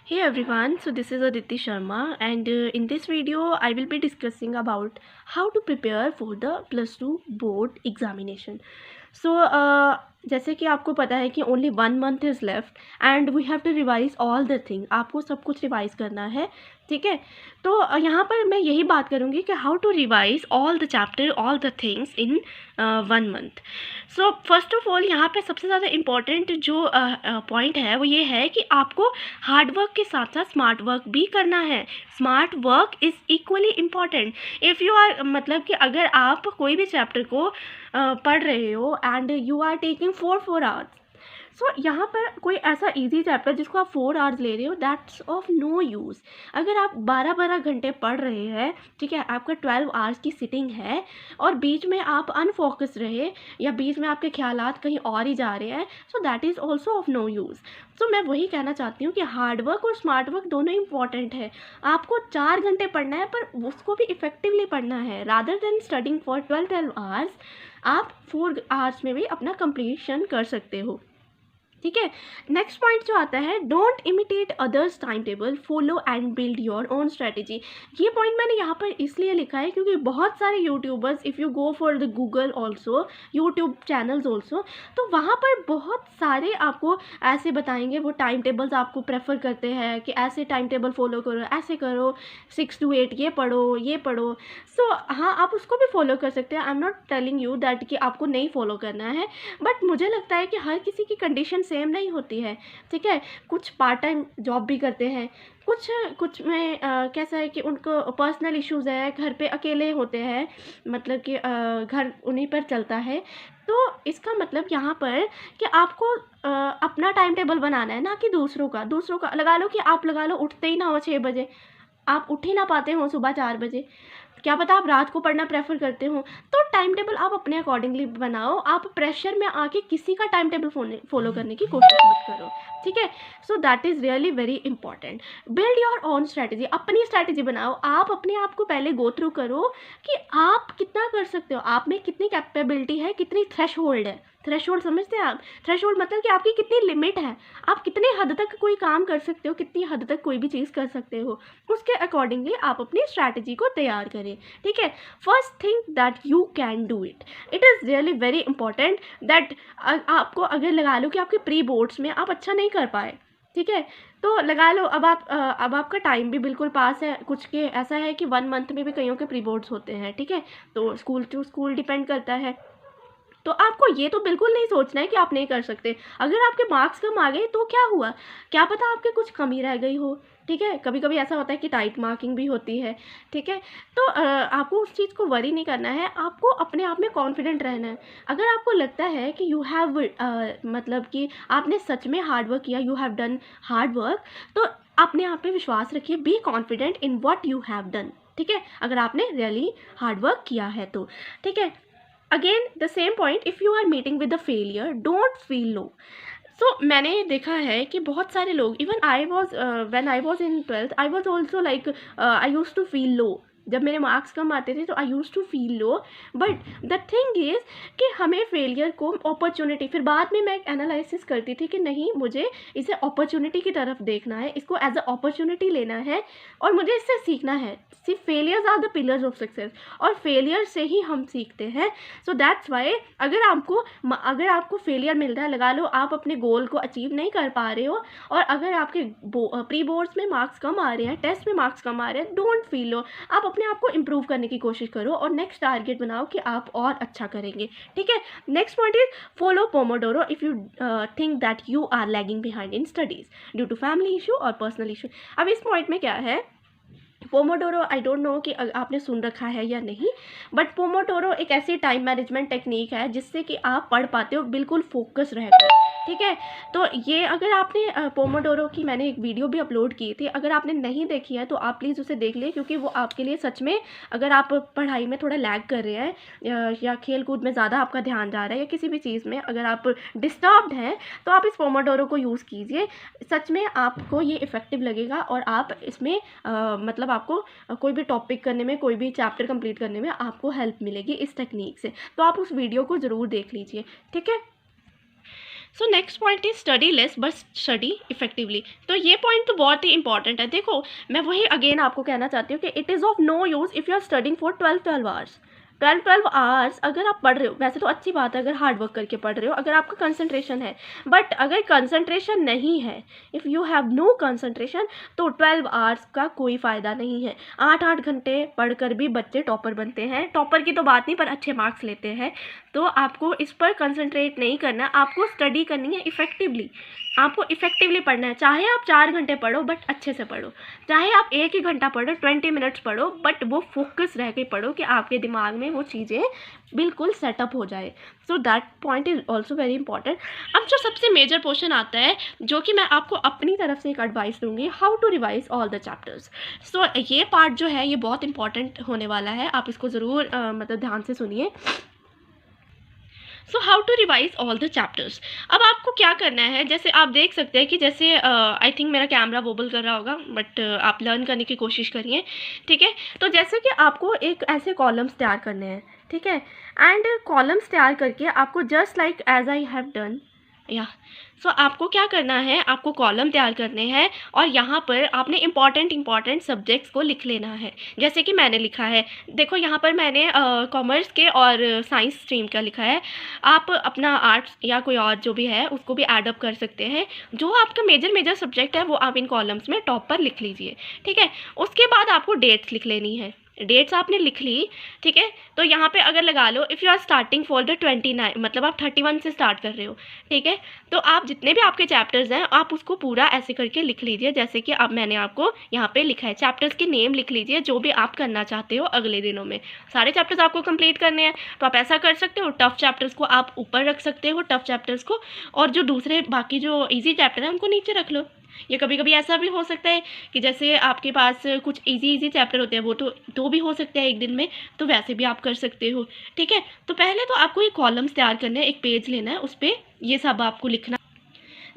Hey everyone, so this is Aditi Sharma and in this video I will be discussing about how to prepare for the plus 2 board examination. So जैसे कि आपको पता है कि only 1 month is left and we have to revise all the thing, आपको सब कुछ revise करना है, ठीक है। तो यहाँ पर मैं यही बात करूँगी कि how to revise all the chapter all the things in 1 month. So first of all यहाँ पे सबसे ज़्यादा इम्पॉर्टेंट जो पॉइंट है वो ये है कि आपको हार्ड वर्क के साथ साथ स्मार्ट वर्क भी करना है। Smart work is equally important. If you are मतलब कि अगर आप कोई भी चैप्टर को पढ़ रहे हो and you are taking 4 hours, so यहाँ पर कोई ऐसा इजी चैप्टर जिसको आप 4 आवर्स ले रहे हो, दैट्स ऑफ नो यूज़। अगर आप 12 घंटे पढ़ रहे हैं, ठीक है, आपका 12 आवर्स की सिटिंग है और बीच में आप अनफोकस रहे या बीच में आपके ख्यालात कहीं और ही जा रहे हैं, so that is also of no use. So मैं वही कहना चाहती हूँ कि हार्ड वर्क और स्मार्ट वर्क दोनों इंपॉर्टेंट है। आपको 4 घंटे पढ़ना है पर उसको भी इफ़ेक्टिवली पढ़ना है। Rather than studying for 12 hours, आप 4 आवर्स में भी अपना कंप्लीशन कर सकते हो, ठीक है। नेक्स्ट पॉइंट जो आता है, don't imitate others time table, follow and build your own strategy. ये पॉइंट मैंने यहाँ पर इसलिए लिखा है क्योंकि बहुत सारे YouTubers, if you go for the Google also, YouTube channels also, तो वहाँ पर बहुत सारे आपको ऐसे बताएंगे, वो टाइम टेबल्स आपको प्रेफर करते हैं कि ऐसे टाइम टेबल फॉलो करो, ऐसे करो, 6 to 8 ये पढ़ो, ये पढ़ो। सो हाँ, आप उसको भी फॉलो कर सकते हैं। I am not telling you that कि आपको नहीं फॉलो करना है, बट मुझे लगता है कि हर किसी की कंडीशन सेम नहीं होती है, ठीक है। कुछ पार्ट टाइम जॉब भी करते हैं, कुछ में कैसा है कि उनको पर्सनल इश्यूज़ है, घर पे अकेले होते हैं, मतलब कि घर उन्हीं पर चलता है। तो इसका मतलब यहाँ पर कि आपको अपना टाइम टेबल बनाना है, ना कि दूसरों का। लगा लो कि आप लगा लो उठते ही ना हो 6 बजे, आप उठ ही ना पाते हो सुबह 4 बजे, क्या पता आप रात को पढ़ना प्रेफर करते हो, तो टाइम टेबल आप अपने अकॉर्डिंगली बनाओ। आप प्रेशर में आके किसी का टाइम टेबल फॉलो करने की कोशिश मत करो, ठीक है। सो that is really very important. Build your own strategy, अपनी स्ट्रैटेजी बनाओ। आप अपने आप को पहले गो थ्रू करो कि आप कितना कर सकते हो, आप में कितनी कैपेबिलिटी है, कितनी थ्रेश होल्ड है। थ्रेश होल्ड समझते हैं आप? थ्रेश होल्ड मतलब कि आपकी कितनी लिमिट है, आप कितनी हद तक कोई काम कर सकते हो, कितनी हद तक कोई भी चीज़ कर सकते हो, उसके अकॉर्डिंगली आप अपनी स्ट्रैटेजी को तैयार करें, ठीक है। First thing that you can do it is really very important that आपको अगर लगा लो कि आपके प्री बोर्ड्स में आप अच्छा नहीं कर पाए, ठीक है, तो लगा लो अब आपका टाइम भी बिल्कुल पास है। कुछ के ऐसा है कि 1 मंथ में भी कईयों के प्री बोर्ड्स होते हैं, ठीक है, तो स्कूल टू स्कूल डिपेंड करता है। तो आपको ये तो बिल्कुल नहीं सोचना है कि आप नहीं कर सकते। अगर आपके मार्क्स कम आ गए तो क्या हुआ, क्या पता आपके कुछ कमी रह गई हो, ठीक है। कभी कभी ऐसा होता है कि टाइट मार्किंग भी होती है, ठीक है। तो आपको उस चीज़ को वरी नहीं करना है, आपको अपने आप में कॉन्फिडेंट रहना है। अगर आपको लगता है कि यू हैव मतलब कि आपने सच में हार्ड वर्क किया, you have done hard work, तो अपने आप पे विश्वास रखिए, be confident in what you have done, ठीक है, अगर आपने रियली हार्ड वर्क किया है तो, ठीक है। Again the same point, if you are meeting with the failure, don't feel low. So मैंने देखा है कि बहुत सारे लोग, even I was when I was in 12th, I was also like I use to feel low. जब मेरे marks कम आते थे तो I use to feel low, but the thing is कि हमें फेलियर को अपॉर्चुनिटी, फिर बाद में मैं एक एनालिसिस करती थी कि नहीं, मुझे इसे अपॉर्चुनिटी की तरफ देखना है, इसको एज अ अपॉर्चुनिटी लेना है और मुझे इससे सीखना है। सिर्फ failures are the pillars of success, और फेलियर से ही हम सीखते हैं। सो दैट्स वाई अगर आपको फेलियर मिल रहा है, लगा लो आप अपने गोल को अचीव नहीं कर पा रहे हो, और अगर आपके प्री बोर्ड्स में मार्क्स कम आ रहे हैं, टेस्ट में मार्क्स कम आ रहे हैं, डोंट फील लो। आप अपने आप को इम्प्रूव करने की कोशिश करो और नेक्स्ट टारगेट बनाओ कि आप और अच्छा करेंगे, ठीक है। Next point is follow Pomodoro if you think that you are lagging behind in studies due to family issue और पर्सनल इशू। अब इस पॉइंट में क्या है, पोमोडोरो, आई डोंट नो कि आपने सुन रखा है या नहीं, बट पोमोडोरो एक ऐसी टाइम मैनेजमेंट टेक्निक है जिससे कि आप पढ़ पाते हो बिल्कुल फोकस रहकर, ठीक है। तो ये अगर आपने पोमोडोरो की मैंने एक वीडियो भी अपलोड की थी, अगर आपने नहीं देखी है तो आप प्लीज़ उसे देख लें, क्योंकि वो आपके लिए सच में, अगर आप पढ़ाई में थोड़ा लैग कर रहे हैं या खेल कूद में ज़्यादा आपका ध्यान जा रहा है या किसी भी चीज़ में अगर आप डिस्टर्ब्ड हैं, तो आप इस पोमोडोरो को यूज़ कीजिए। सच में आपको ये इफ़ेक्टिव लगेगा और आप इसमें मतलब आपको कोई भी टॉपिक करने में, कोई भी चैप्टर कंप्लीट करने में आपको हेल्प मिलेगी इस टेक्निक से। तो आप उस वीडियो को ज़रूर देख लीजिए, ठीक है। So next point is study less but study effectively. तो ये पॉइंट तो बहुत ही इंपॉर्टेंट है। देखो मैं वही अगेन आपको कहना चाहती हूँ कि it is of no use if you are studying for 12 hours. 12 hours अगर आप पढ़ रहे हो, वैसे तो अच्छी बात है अगर हार्ड वर्क करके पढ़ रहे हो, अगर आपका कंसंट्रेशन है, बट अगर कंसंट्रेशन नहीं है, if you have no concentration, तो 12 आवर्स का कोई फ़ायदा नहीं है। 8-8 घंटे पढ़कर भी बच्चे टॉपर बनते हैं। टॉपर की तो बात नहीं, पर अच्छे मार्क्स लेते हैं। तो आपको इस पर कंसंट्रेट नहीं करना, आपको स्टडी करनी है इफ़ेक्टिवली। आपको इफ़ेक्टिवली पढ़ना है। चाहे आप 4 घंटे पढ़ो बट अच्छे से पढ़ो, चाहे आप 1 ही घंटा पढ़ो, 20 मिनट्स पढ़ो, बट वो फोकस रह के पढ़ो कि आपके दिमाग में वो चीज़ें बिल्कुल सेटअप हो जाए। So that point is also very important. अब जो सबसे मेजर पोर्शन आता है, जो कि मैं आपको अपनी तरफ से एक एडवाइस दूंगी, how to revise all the chapters. So ये पार्ट जो है ये बहुत इंपॉर्टेंट होने वाला है, आप इसको ज़रूर मतलब ध्यान से सुनिए। So how to revise all the chapters. अब आपको क्या करना है, जैसे आप देख सकते हैं कि जैसे आई थिंक मेरा कैमरा वोबल कर रहा होगा, बट आप लर्न करने की कोशिश करिए, ठीक है। तो जैसे कि आपको एक ऐसे कॉलम्स तैयार करने हैं, ठीक है, एंड कॉलम्स तैयार करके आपको just like as I have done या सो आपको क्या करना है, आपको कॉलम तैयार करने हैं और यहाँ पर आपने इंपॉर्टेंट सब्जेक्ट्स को लिख लेना है। जैसे कि मैंने लिखा है, देखो यहाँ पर मैंने कॉमर्स के और साइंस स्ट्रीम का लिखा है। आप अपना आर्ट्स या कोई और जो भी है उसको भी ऐड अप कर सकते हैं। जो आपका मेजर सब्जेक्ट है वो आप इन कॉलम्स में टॉप पर लिख लीजिए, ठीक है। उसके बाद आपको डेट्स लिख लेनी है। डेट्स आपने लिख ली, ठीक है। तो यहाँ पे अगर लगा लो if you are starting for the 29, मतलब आप 31 से स्टार्ट कर रहे हो, ठीक है। तो आप जितने भी आपके चैप्टर्स हैं आप उसको पूरा ऐसे करके लिख लीजिए, जैसे कि अब मैंने आपको यहाँ पे लिखा है। चैप्टर्स के नेम लिख लीजिए जो भी आप करना चाहते हो अगले दिनों में। सारे चैप्टर्स आपको कंप्लीट करने हैं, तो आप ऐसा कर सकते हो। टफ़ चैप्टर्स को आप ऊपर रख सकते हो, टफ़ चैप्टर्स को, और जो दूसरे बाकी जो ईजी चैप्टर हैं उनको नीचे रख लो। या कभी कभी ऐसा भी हो सकता है कि जैसे आपके पास कुछ इजी चैप्टर होते हैं, वो तो दो भी हो सकते हैं एक दिन में, तो वैसे भी आप कर सकते हो, ठीक है। तो पहले तो आपको ये कॉलम्स तैयार करना है, एक पेज लेना है, उस पर ये सब आपको लिखना।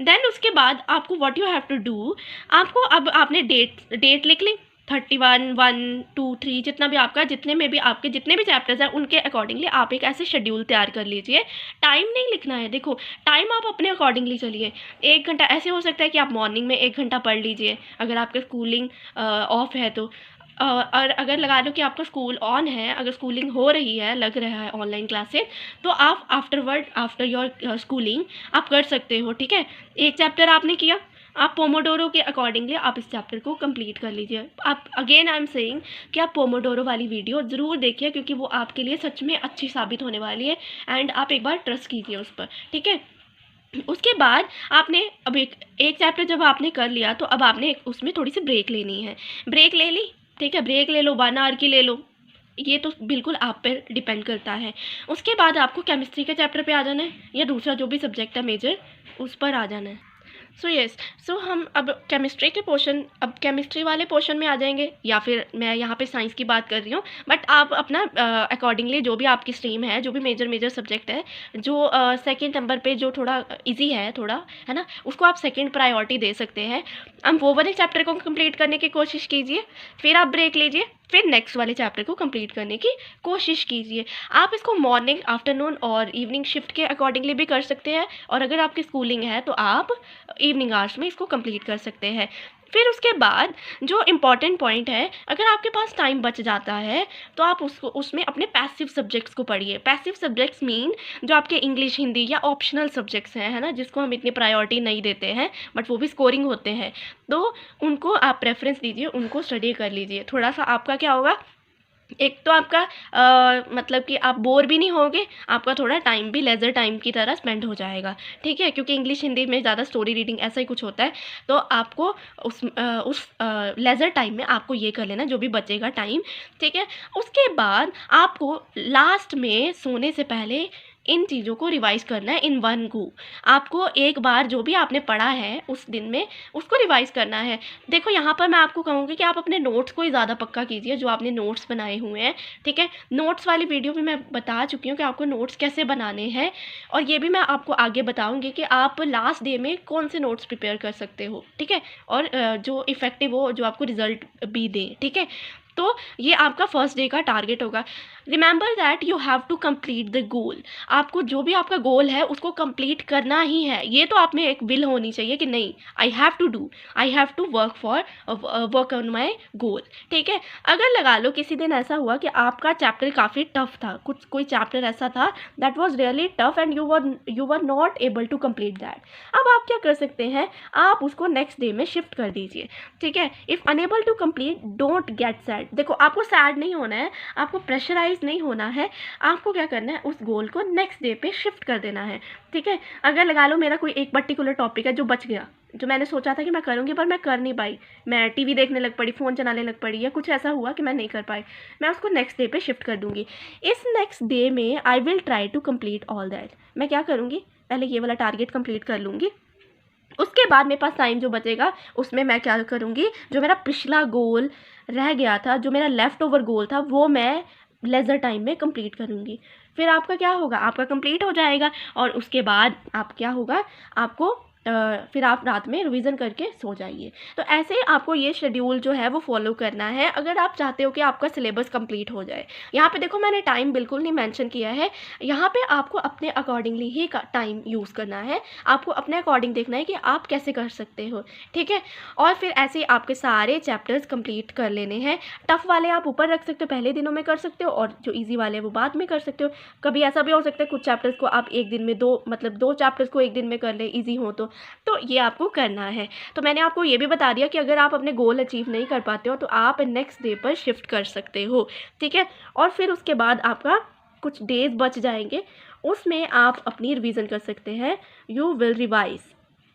देन उसके बाद आपको what you have to do, आपको अब आपने डेट लिख ली, 31, 1, 2, 3, जितना भी आपका, जितने में भी आपके जितने भी चैप्टर्स हैं उनके अकॉर्डिंगली आप एक ऐसे शेड्यूल तैयार कर लीजिए। टाइम नहीं लिखना है, देखो टाइम आप अपने अकॉर्डिंगली चलिए। 1 घंटा ऐसे हो सकता है कि आप मॉर्निंग में 1 घंटा पढ़ लीजिए अगर आपका स्कूलिंग ऑफ है तो। और अगर लगा लो कि आपका स्कूल ऑन है, अगर स्कूलिंग हो रही है, लग रहा है ऑनलाइन क्लासेस, तो आप आफ्टर योर स्कूलिंग आप कर सकते हो, ठीक है। एक चैप्टर आपने किया, आप पोमोडोरो के अकॉर्डिंगली आप इस चैप्टर को कंप्लीट कर लीजिए। आप अगेन आई एम सेइंग कि आप पोमोडोरो वाली वीडियो ज़रूर देखिए, क्योंकि वो आपके लिए सच में अच्छी साबित होने वाली है, एंड आप एक बार ट्रस्ट कीजिए उस पर, ठीक है। उसके बाद आपने अब एक चैप्टर जब आपने कर लिया, तो अब आपने उसमें थोड़ी सी ब्रेक लेनी है। ब्रेक ले ली, ठीक है, ब्रेक ले लो, 1 आवर की ले लो, ये तो बिल्कुल आप पर डिपेंड करता है। उसके बाद आपको केमिस्ट्री के चैप्टर पे आ जाना है, या दूसरा जो भी सब्जेक्ट है मेजर, उस पर आ जाना है। सो हम अब केमिस्ट्री के पोर्शन, अब केमिस्ट्री वाले पोर्शन में आ जाएंगे, या फिर मैं यहाँ पे साइंस की बात कर रही हूँ, बट आप अपना अकॉर्डिंगली जो भी आपकी स्ट्रीम है, जो भी मेजर सब्जेक्ट है, जो सेकंड नंबर पे जो थोड़ा इजी है, थोड़ा है ना, उसको आप सेकंड प्रायोरिटी दे सकते हैं। अब वो वाले चैप्टर को कंप्लीट करने की कोशिश कीजिए, फिर आप ब्रेक लीजिए, फिर नेक्स्ट वाले चैप्टर को कंप्लीट करने की कोशिश कीजिए। आप इसको मॉर्निंग, आफ्टरनून और इवनिंग शिफ्ट के अकॉर्डिंगली भी कर सकते हैं, और अगर आपकी स्कूलिंग है तो आप इवनिंग आवर्स में इसको कंप्लीट कर सकते हैं। फिर उसके बाद जो इम्पॉर्टेंट पॉइंट है, अगर आपके पास टाइम बच जाता है तो आप उसमें अपने पैसिव सब्जेक्ट्स को पढ़िए। पैसिव सब्जेक्ट्स मीन जो आपके इंग्लिश, हिंदी या ऑप्शनल सब्जेक्ट्स हैं, है ना, जिसको हम इतनी प्रायोरिटी नहीं देते हैं, बट वो भी स्कोरिंग होते हैं, तो उनको आप प्रेफरेंस दीजिए, उनको स्टडी कर लीजिए। थोड़ा सा आपका क्या होगा, एक तो आपका मतलब कि आप बोर भी नहीं होगे, आपका थोड़ा टाइम भी लेज़र टाइम की तरह स्पेंड हो जाएगा, ठीक है, क्योंकि इंग्लिश हिंदी में ज़्यादा स्टोरी रीडिंग ऐसा ही कुछ होता है। तो आपको उस लेज़र टाइम में आपको ये कर लेना, जो भी बचेगा टाइम, ठीक है। उसके बाद आपको लास्ट में सोने से पहले इन चीज़ों को रिवाइज़ करना है इन वन गो। आपको एक बार जो भी आपने पढ़ा है उस दिन में, उसको रिवाइज़ करना है। देखो यहाँ पर मैं आपको कहूँगी कि आप अपने नोट्स को ही ज़्यादा पक्का कीजिए, जो आपने नोट्स बनाए हुए हैं, ठीक है। नोट्स वाली वीडियो भी मैं बता चुकी हूँ कि आपको नोट्स कैसे बनाने हैं, और ये भी मैं आपको आगे बताऊँगी कि आप लास्ट डे में कौन से नोट्स प्रिपेयर कर सकते हो, ठीक है, और जो इफ़ेक्टिव हो, जो आपको रिज़ल्ट भी दें, ठीक है। तो ये आपका फर्स्ट डे का टारगेट होगा। Remember that you have to complete the goal. आपको जो भी आपका गोल है उसको कंप्लीट करना ही है। ये तो आप में एक विल होनी चाहिए कि नहीं, I have to do, I have to work on my goal. ठीक है, अगर लगा लो किसी दिन ऐसा हुआ कि आपका चैप्टर काफ़ी टफ था, कोई चैप्टर ऐसा था that was really tough and you were not able to complete that, अब आप क्या कर सकते हैं, आप उसको नेक्स्ट डे में शिफ्ट कर दीजिए। ठीक है, if unable to complete don't get sad. देखो, आपको सैड नहीं होना है, आपको प्रेशराइज नहीं होना है, आपको क्या करना है, उस गोल को नेक्स्ट डे पे शिफ्ट कर देना है। ठीक है, अगर लगा लो मेरा कोई एक पर्टिकुलर टॉपिक है जो बच गया, जो मैंने सोचा था कि मैं करूँगी पर मैं कर नहीं पाई, मैं टीवी देखने लग पड़ी, फ़ोन चलाने लग पड़ी, या कुछ ऐसा हुआ कि मैं नहीं कर पाई, मैं उसको नेक्स्ट डे पे शिफ्ट कर दूँगी। इस नेक्स्ट डे में I will try to complete all that. मैं क्या करूँगी, पहले ये वाला टारगेट कंप्लीट कर लूँगी, उसके बाद मेरे पास टाइम जो बचेगा उसमें मैं क्या करूँगी, जो मेरा पिछला गोल रह गया था, जो मेरा लेफ़्ट ओवर गोल था, वो मैं लेज़र टाइम में कंप्लीट करूँगी। फिर आपका क्या होगा, आपका कंप्लीट हो जाएगा और उसके बाद आप क्या होगा, आपको फिर आप रात में रिवीजन करके सो जाइए। तो ऐसे आपको ये शेड्यूल जो है वो फॉलो करना है अगर आप चाहते हो कि आपका सिलेबस कंप्लीट हो जाए। यहाँ पे देखो, मैंने टाइम बिल्कुल नहीं मेंशन किया है, यहाँ पे आपको अपने अकॉर्डिंगली ही टाइम यूज़ करना है, आपको अपने अकॉर्डिंग देखना है कि आप कैसे कर सकते हो। ठीक है, और फिर ऐसे ही आपके सारे चैप्टर्स कंप्लीट कर लेने हैं। टफ़ वाले आप ऊपर रख सकते हो, पहले दिनों में कर सकते हो, और जो ईजी वाले वो बाद में कर सकते हो। कभी ऐसा भी हो सकता है कुछ चैप्टर्स को आप एक दिन में दो चैप्टर्स को एक दिन में कर ले, ईजी हो तो ये आपको करना है। तो मैंने आपको ये भी बता दिया कि अगर आप अपने गोल अचीव नहीं कर पाते हो तो आप नेक्स्ट डे पर शिफ्ट कर सकते हो। ठीक है, और फिर उसके बाद आपका कुछ डेज बच जाएंगे, उसमें आप अपनी रिवीजन कर सकते हैं। यू विल रिवाइज,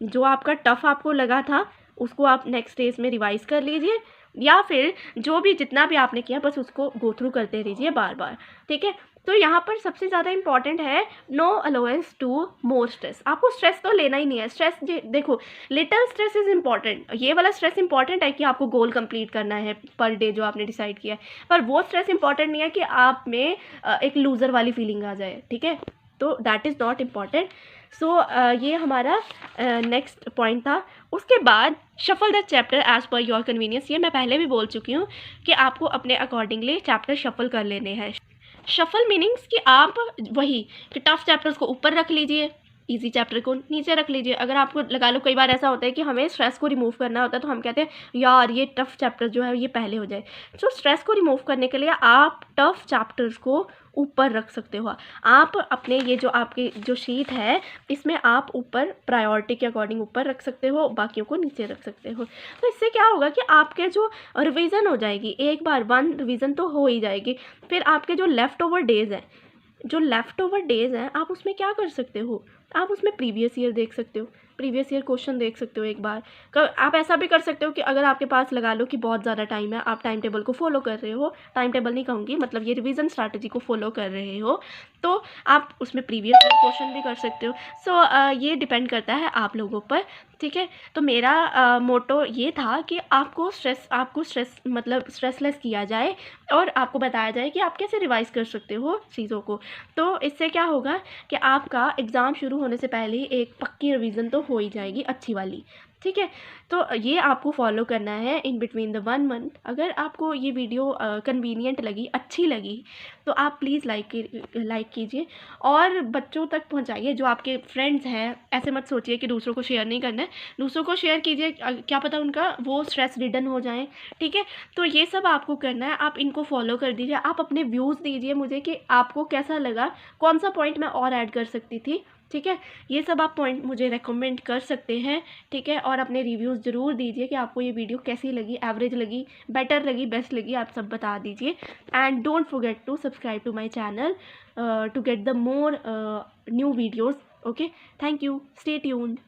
जो आपका टफ़ आपको लगा था उसको आप नेक्स्ट डेज में रिवाइज कर लीजिए, या फिर जो भी जितना भी आपने किया बस उसको गो थ्रू करते रहिए बार बार। ठीक है, तो यहाँ पर सबसे ज़्यादा इंपॉर्टेंट है no allowance to more stress. आपको स्ट्रेस तो लेना ही नहीं है। स्ट्रेस देखो, लिटिल स्ट्रेस इज़ इंपॉर्टेंट, ये वाला स्ट्रेस इंपॉर्टेंट है कि आपको गोल कंप्लीट करना है पर डे जो आपने डिसाइड किया है, पर वो स्ट्रेस इंपॉर्टेंट नहीं है कि आप में एक लूज़र वाली फीलिंग आ जाए। ठीक है, तो दैट इज़ नॉट इम्पॉर्टेंट। सो ये हमारा नेक्स्ट पॉइंट था। उसके बाद shuffle the chapter as per your convenience. ये मैं पहले भी बोल चुकी हूँ कि आपको अपने अकॉर्डिंगली चैप्टर शफल कर लेने हैं। शफल मीनिंग्स कि आप वही कि टफ चैप्टर्स को ऊपर रख लीजिए, इजी चैप्टर को नीचे रख लीजिए। अगर आपको लगा लो कई बार ऐसा होता है कि हमें स्ट्रेस को रिमूव करना होता है तो हम कहते हैं यार ये टफ चैप्टर जो है ये पहले हो जाए। तो स्ट्रेस को रिमूव करने के लिए आप टफ चैप्टर्स को ऊपर रख सकते हो। आप अपने ये जो आपकी जो शीट है इसमें आप ऊपर प्रायोरिटी के अकॉर्डिंग ऊपर रख सकते हो, बाकियों को नीचे रख सकते हो। तो इससे क्या होगा कि आपके जो रिवीजन हो जाएगी, एक बार वन रिवीजन तो हो ही जाएगी। फिर आपके जो लेफ़्ट ओवर डेज़ हैं आप उसमें क्या कर सकते हो, आप उसमें प्रीवियस ईयर देख सकते हो, प्रीवियस ईयर क्वेश्चन देख सकते हो एक बार। आप ऐसा भी कर सकते हो कि अगर आपके पास लगा लो कि बहुत ज़्यादा टाइम है, आप टाइम टेबल को फॉलो कर रहे हो, टाइम टेबल नहीं कहूँगी, मतलब ये रिवीजन स्ट्रैटेजी को फॉलो कर रहे हो, तो आप उसमें प्रीवियस ईयर क्वेश्चन भी कर सकते हो। सो ये डिपेंड करता है आप लोगों पर। ठीक है, तो मेरा मोटो ये था कि आपको स्ट्रेस मतलब स्ट्रेसलेस किया जाए और आपको बताया जाए कि आप कैसे रिवाइज कर सकते हो चीज़ों को। तो इससे क्या होगा कि आपका एग्ज़ाम शुरू होने से पहले ही एक पक्की रिवीजन तो हो ही जाएगी अच्छी वाली। ठीक है, तो ये आपको फॉलो करना है इन बिटवीन द 1 मंथ। अगर आपको ये वीडियो कन्वीनियंट लगी, अच्छी लगी, तो आप प्लीज़ लाइक कीजिए और बच्चों तक पहुंचाइए जो आपके फ्रेंड्स हैं। ऐसे मत सोचिए कि दूसरों को शेयर नहीं करना है, दूसरों को शेयर कीजिए, क्या पता उनका वो स्ट्रेस रिडन हो जाए। ठीक है, तो ये सब आपको करना है, आप इनको फॉलो कर दीजिए। आप अपने व्यूज़ दीजिए मुझे कि आपको कैसा लगा, कौन सा पॉइंट मैं और ऐड कर सकती थी। ठीक है, ये सब आप पॉइंट मुझे रेकमेंड कर सकते हैं। ठीक है, और अपने रिव्यूज़ ज़रूर दीजिए कि आपको ये वीडियो कैसी लगी, एवरेज लगी, बेटर लगी, बेस्ट लगी, आप सब बता दीजिए। And don't forget to subscribe to my channel to get the more new videos. Okay, thank you, stay tuned.